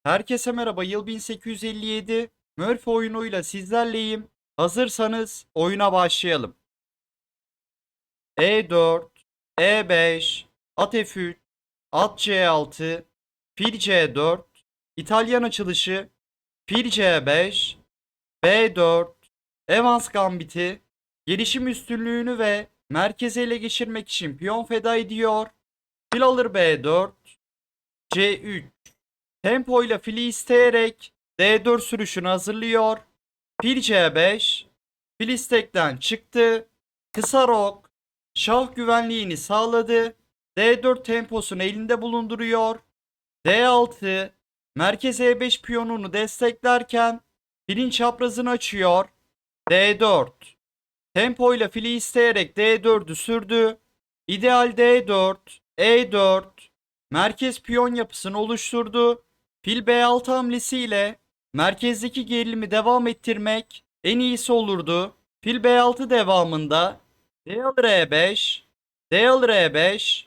Herkese merhaba. Yıl 1857. Murphy oyunuyla sizlerleyim. Hazırsanız oyuna başlayalım. E4, E5, at F3, at C6, fil C4, İtalyan açılışı, fil C5, B4, Evans gambiti, gelişim üstünlüğünü ve merkezi ele geçirmek için piyon feda ediyor. Fil alır B4, C3, tempo ile fili isteyerek D4 sürüşünü hazırlıyor. Fil C5. Fil istekten çıktı. Kısa rok. Şah güvenliğini sağladı. D4 temposunu elinde bulunduruyor. D6. Merkez E5 piyonunu desteklerken filin çaprazını açıyor. D4. Tempo ile fili isteyerek D4'ü sürdü. İdeal D4, E4, merkez piyon yapısını oluşturdu. Fil B6 hamlesiyle merkezdeki gerilimi devam ettirmek en iyisi olurdu. Fil B6 devamında D alır E5, D alır E5,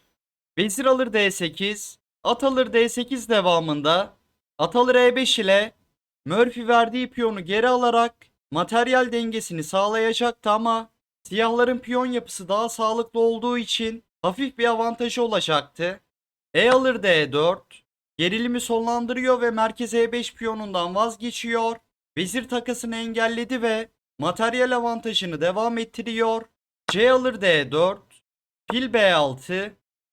vezir alır D8, at alır D8 devamında at alır E5 ile Murphy verdiği piyonu geri alarak materyal dengesini sağlayacaktı ama siyahların piyon yapısı daha sağlıklı olduğu için hafif bir avantajı olacaktı. E alır D4, gerilimi sonlandırıyor ve merkez E5 piyonundan vazgeçiyor. Vezir takasını engelledi ve materyal avantajını devam ettiriyor. C alır D4, fil B6,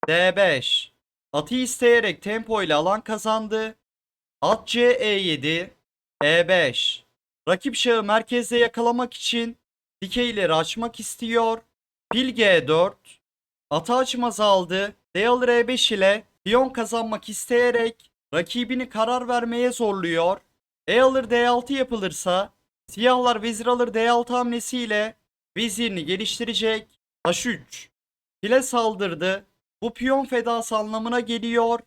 D5. Atı isteyerek tempo ile alan kazandı. At C E7, E5. Rakip şahı merkezde yakalamak için dikeyleri açmak istiyor. Fil G4. Atı açmaz aldı. D alır E5 ile piyon kazanmak isteyerek rakibini karar vermeye zorluyor. E alır D6 yapılırsa siyahlar vezir alır D6 hamlesiyle vezirini geliştirecek. H3. File saldırdı. Bu piyon fedası anlamına geliyor.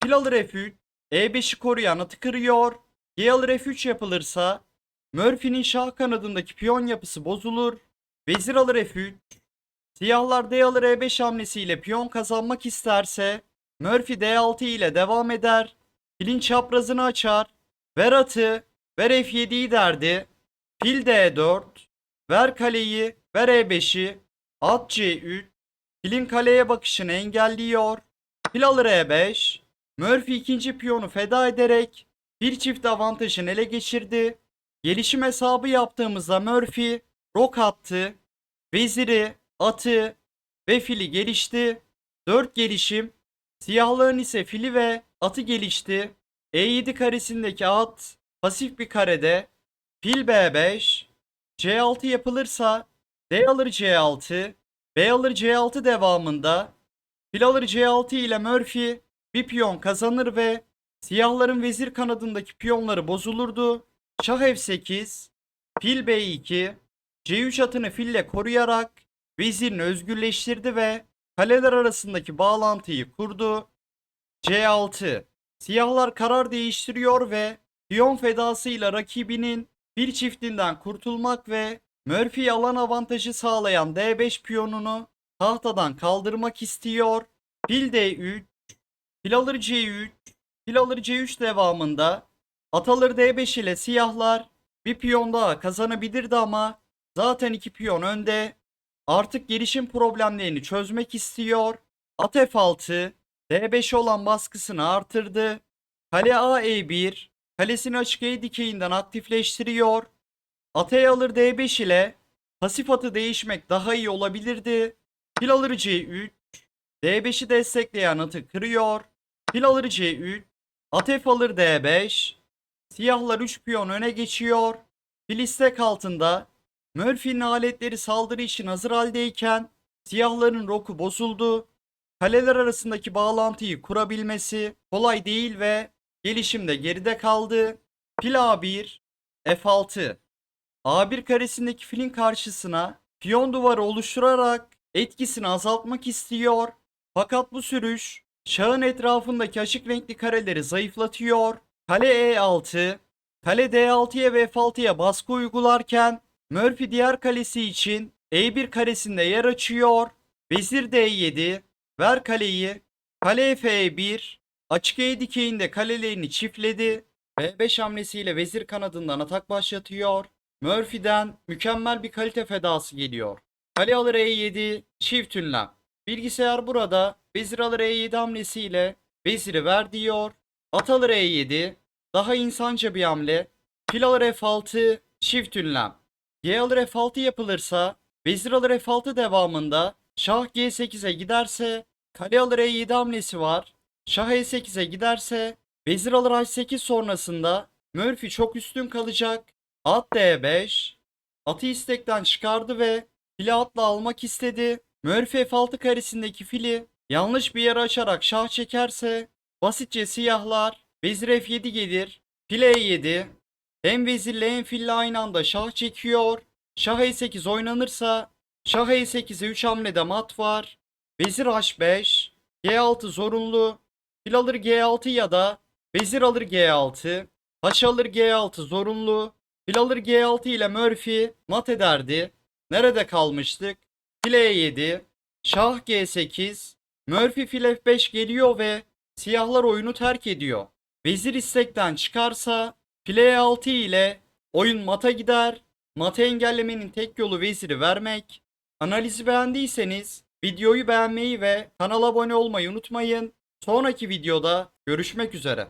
Fil alır F3. E5'i koruyan atı kırıyor. G alır F3 yapılırsa Murphy'nin şah kanadındaki piyon yapısı bozulur. Vezir alır F3. Siyahlar D alır E5 hamlesiyle piyon kazanmak isterse Murphy D6 ile devam eder. Filin çaprazını açar. Ver atı, ver F7'yi derdi. Fil D4, ver kaleyi, ver E5'i, at C3, filin kaleye bakışını engelliyor. Fil alır E5, Murphy ikinci piyonu feda ederek bir çift avantajını ele geçirdi. Gelişim hesabı yaptığımızda Murphy rok attı. Veziri, atı ve fili gelişti. 4 gelişim. Siyahların ise fili ve atı gelişti. E7 karesindeki at pasif bir karede. Fil B5. C6 yapılırsa D alır C6. B alır C6 devamında fil alır C6 ile Murphy bir piyon kazanır ve siyahların vezir kanadındaki piyonları bozulurdu. Şah F8, fil B2, C3 atını fille koruyarak vezirini özgürleştirdi ve kaleler arasındaki bağlantıyı kurdu. C6. Siyahlar karar değiştiriyor ve piyon fedasıyla rakibinin bir çiftinden kurtulmak ve Murphy alan avantajı sağlayan D5 piyonunu tahtadan kaldırmak istiyor. Fil D3, fil alır C3, fil alır C3 devamında at alır D5 ile siyahlar bir piyon daha kazanabilirdi ama zaten iki piyon önde. Artık gelişim problemlerini çözmek istiyor. At F6, D5 olan baskısını artırdı. Kale A E1, kalesini açık E dikeyinden aktifleştiriyor. At E alır D5 ile pasif atı değişmek daha iyi olabilirdi. Fil alır C3, D5'i destekleyen atı kırıyor. Fil alır C3, at F alır D5. Siyahlar 3 piyon öne geçiyor. Fil istek altında. Murphy'nin aletleri saldırı için hazır haldeyken siyahların roku bozuldu. Kaleler arasındaki bağlantıyı kurabilmesi kolay değil ve gelişimde geride kaldı. Fil A1, F6. A1 karesindeki filin karşısına piyon duvarı oluşturarak etkisini azaltmak istiyor. Fakat bu sürüş şahın etrafındaki açık renkli kareleri zayıflatıyor. Kale E6, kale D6'ya ve F6'ya baskı uygularken Murphy diğer kalesi için E1 karesinde yer açıyor. Vezir D7, ver kaleyi, kale F1, açık E dikeyinde kalelerini çiftledi. B5 hamlesiyle vezir kanadından atak başlatıyor. Murphy'den mükemmel bir kalite fedası geliyor. Kale alır E7, çift ünlem. Bilgisayar burada vezir alır E7 hamlesiyle veziri ver diyor. At alır E7, daha insanca bir hamle. Fil alır F6, çift ünlem. G alır F6 yapılırsa vezir alır F6 devamında şah G8'e giderse kale alır E7 hamlesi var. Şah E8'e giderse vezir alır H8 sonrasında Murphy çok üstün kalacak. At D5. Atı istekten çıkardı ve fili atla almak istedi. Murphy F6 karesindeki fili yanlış bir yere açarak şah çekerse basitçe siyahlar vezir F7 gelir. Fil E7. Hem vezirle hem fille aynı anda şah çekiyor. Şah E8 oynanırsa şah E8'e 3 hamlede mat var. Vezir H5. G6 zorunlu. Fil alır G6 ya da vezir alır G6. Haç alır G6 zorunlu. Fil alır G6 ile Murphy mat ederdi. Nerede kalmıştık? Fil E7. Şah G8. Murphy fil F5 geliyor ve siyahlar oyunu terk ediyor. Vezir istekten çıkarsa fil E6 ile oyun mata gider. Matı engellemenin tek yolu veziri vermek. Analizi beğendiyseniz videoyu beğenmeyi ve kanala abone olmayı unutmayın. Sonraki videoda görüşmek üzere.